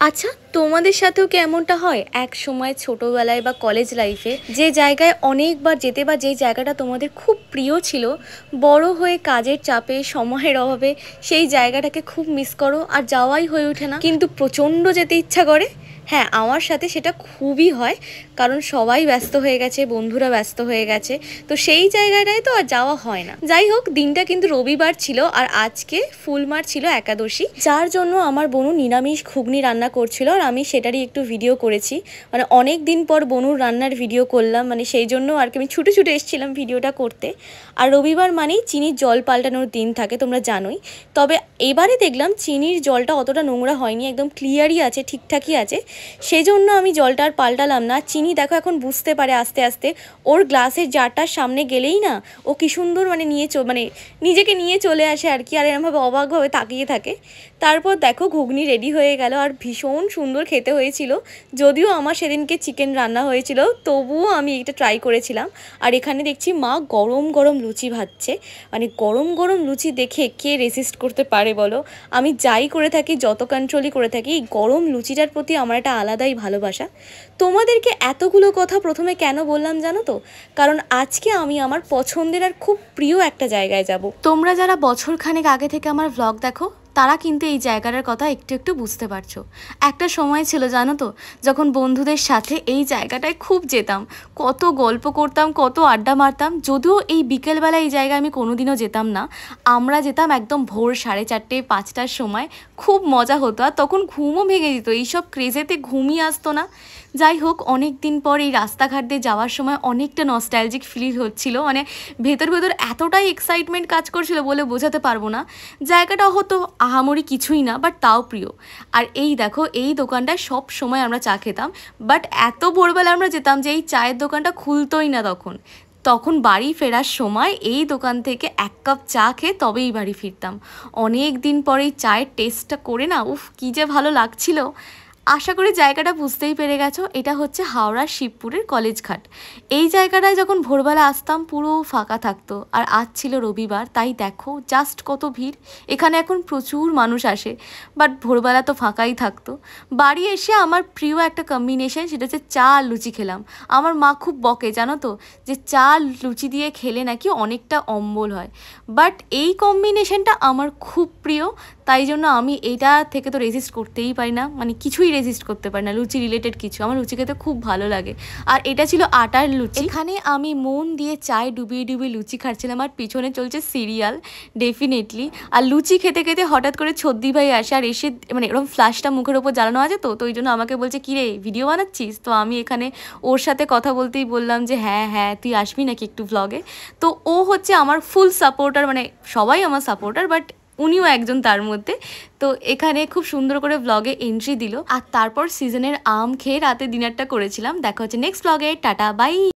আচ্ছা, তোমাদের সাথেও কি এমনটা হয় এক সময় ছোটবেলায় বা কলেজ লাইফে যে জায়গায় অনেকবার যেতে বা যেই জায়গাটা তোমাদের খুব প্রিয় ছিল, বড় হয়ে কাজের চাপে সময়ের অভাবে সেই জায়গাটাকে খুব মিস করো আর যাওয়াই হয়ে ওঠে না, কিন্তু প্রচণ্ড যেতে ইচ্ছা করে? হ্যাঁ, আমার সাথে সেটা খুবই হয়, কারণ সবাই ব্যস্ত হয়ে গেছে, বন্ধুরা ব্যস্ত হয়ে গেছে, তো সেই জায়গাটায় তো আর যাওয়া হয় না। যাই হোক, দিনটা কিন্তু রবিবার ছিল আর আজকে ফুলমার ছিল একাদশী, যার জন্য আমার বোনু নিরামিষ ঘুগনি রান্না করছিল আর আমি সেটারই একটু ভিডিও করেছি। মানে অনেক দিন পর বনুর রান্নার ভিডিও করলাম, মানে সেই জন্য আর কি আমি ছুটে ছুটে এসেছিলাম ভিডিওটা করতে। আর রবিবার মানেই চিনির জল পাল্টানোর দিন থাকে, তোমরা জানোই। তবে এবারে দেখলাম চিনির জলটা অতটা নোংরা হয়নি, একদম ক্লিয়ারই আছে, ঠিকঠাকই আছে। সেজন্য আমি জলটা আর পাল্টালাম না। চিনি দেখো এখন বুঝতে পারে আস্তে আস্তে, ওর গ্লাসের জারটার সামনে গেলেই না ও কি সুন্দর মানে নিজেকে নিয়ে চলে আসে আর কি, আর এরমভাবে অবাকভাবে তাকিয়ে থাকে। তারপর দেখো ঘুগনি রেডি হয়ে গেল আর ভীষণ সুন্দর খেতে হয়েছিল। যদিও আমার সেদিনকে চিকেন রান্না হয়েছিল, তবুও আমি এটা ট্রাই করেছিলাম। আর এখানে দেখছি মা গরম গরম লুচি ভাজছে। মানে গরম গরম লুচি দেখে কে রেসিস্ট করতে পারে বলো? আমি যাই করে থাকি, যত কন্ট্রোলই করে থাকি, এই গরম লুচিটার প্রতি আমার একটা আলাদাই ভালোবাসা। তোমাদেরকে এতগুলো কথা প্রথমে কেন বললাম জানো তো? কারণ আজকে আমি আমার পছন্দের আর খুব প্রিয় একটা জায়গায় যাব। তোমরা যারা বছরখানেক আগে থেকে আমার ভ্লগ দেখো, তারা কিন্তু এই জায়গাটার কথা একটু একটু বুঝতে পারছো। একটা সময় ছিল জানো তো, যখন বন্ধুদের সাথে এই জায়গাটায় খুব যেতাম, কত গল্প করতাম, কত আড্ডা মারতাম। যদিও এই বিকেলবেলা এই জায়গায় আমি কোনোদিনও যেতাম না, আমরা যেতাম একদম ভোর 4:30 5টার সময়। খুব মজা হতো, আর তখন ঘুমও ভেঙে যেত, এইসব ক্রেজেতে ঘুমই আসতো না। যাই হোক, অনেক দিন পর এই রাস্তাঘাট দিয়ে যাওয়ার সময় অনেকটা নস্টালজিক ফিল হচ্ছিল। মানে ভেতর ভেতর এতটাই এক্সাইটমেন্ট কাজ করছিল বলে বোঝাতে পারবো না। জায়গাটা হতো আহামরি কিছুই না, বাট তাও প্রিয়। আর এই দেখো, এই দোকানটায় সব সময় আমরা চা খেতাম, বাট এত ভোরবেলা আমরা যেতাম যে এই চায়ের দোকানটা খুলতোই না তখন বাড়ি ফেরার সময় এই দোকান থেকে 1 কাপ চা খেয়ে তবেই বাড়ি ফিরতাম। অনেক দিন পরে এই চায়ের টেস্টটা করে না, উফ কী যে ভালো লাগছিল। আশা করি জায়গাটা বুঝতেই পেরে গেছো, এটা হচ্ছে হাওড়ার শিবপুরের কলেজ ঘাট। এই জায়গাটায় যখন ভোরবেলা আসতাম পুরো ফাঁকা থাকতো, আর আজ ছিল রবিবার, তাই দেখো জাস্ট কত ভিড়। এখানে এখন প্রচুর মানুষ আসে, বাট ভোরবেলা তো ফাঁকাই থাকতো। বাড়ি এসে আমার প্রিয় একটা কম্বিনেশন, সেটা হচ্ছে চা আর লুচি খেলাম। আমার মা খুব বকে জানো তো, যে চা লুচি দিয়ে খেলে নাকি অনেকটা অম্বল হয়, বাট এই কম্বিনেশনটা আমার খুব প্রিয়। তাই জন্য আমি এইটা থেকে তো রেজিস্ট করতেই পারি না, মানে কিছুই রেজিস্ট করতে পারি না, লুচি রিলেটেড কিছু। আমার লুচি খেতে খুব ভালো লাগে। আর এটা ছিল আটার লুচি। এখানে আমি মন দিয়ে চায় ডুবিয়ে ডুবিয়ে লুচি খাচ্ছিলাম, আর পিছনে চলছে সিরিয়াল ডেফিনেটলি। আর লুচি খেতে খেতে হঠাৎ করে ছদ্দি ভাই আসে, আর এসে মানে এরকম ফ্ল্যাশটা মুখের ওপর জ্বালানো আছে, তো ওই জন্য আমাকে বলছে কী রে ভিডিও বানাচ্ছিস? তো আমি এখানে ওর সাথে কথা বলতেই বললাম যে হ্যাঁ হ্যাঁ তুই আসবি নাকি একটু ভ্লগে। তো ও হচ্ছে আমার ফুল সাপোর্টার, মানে সবাই আমার সাপোর্টার, বাট উনিও একজন তার মধ্যে। তো এখানে খুব সুন্দর করে ব্লগে এন্ট্রি দিল, আর তারপর সিজনের আম খেয়ে রাতে ডিনারটা করেছিলাম। দেখা হচ্ছে নেক্সট ব্লগে, টাটা বাই।